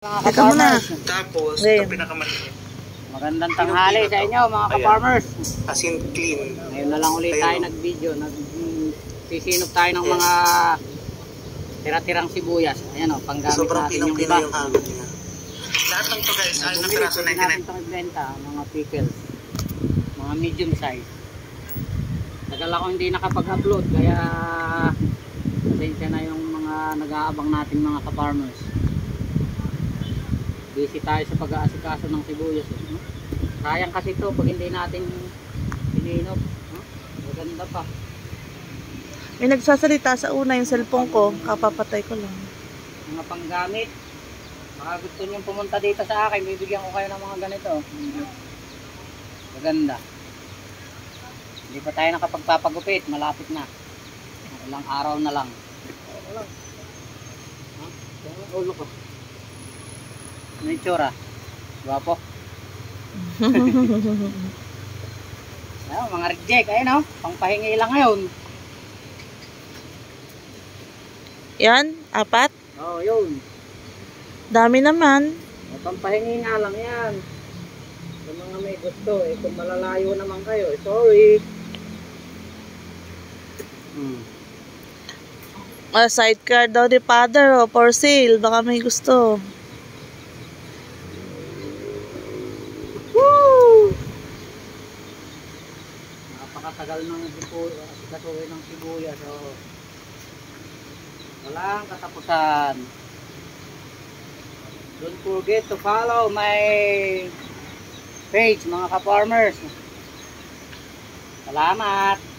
Teka muna. Tapos, Ngayon. ito pinakamaliit. Magandang tanghali sa inyo mga ka-farmers. As in clean. Ngayon na lang ulit tayo nag-video. Nagsisinop tayo ng mga tira-tirang sibuyas. Ayan o, panggamit Sobrang natin yung pinang-pina iba. yung hagod niya. Lahat ng to guys, ay natiraso Bumili natin itong ibenta, mga pickles. Mga medium size. Tagal ako hindi nakapag-upload, kaya pasensya na yung mga nag-aabang natin mga ka-farmers. Busy tayo sa pag-aasikaso ng sibuyas. Sayang kasi ito pag hindi natin sininop. Maganda pa. May nagsasalita sa una yung cellphone ko. Kapapatay ko lang. Mga panggamit. Baka gusto nyo pumunta dito sa akin, bibigyan ko kayo ng mga ganito. Maganda. Hindi pa tayo nakapagpapagupit, malapit na. Ilang araw na lang. Ulo ko. Ano yung tsura? Gwapo. Ayun, mga reject. Ayun o, pangpahingi lang ngayon. Yan, 4. Oo, yun. Dami naman. Pampahingi nga lang yan. Sa mga may gusto, kung malalayo naman kayo, sorry. Sidecar daw ni father, for sale. Baka may gusto. Woo! Napakatagal ng kasuhin ng sibuyas. So, walang katapusan. Don't forget to follow my page mga ka-farmers. Salamat!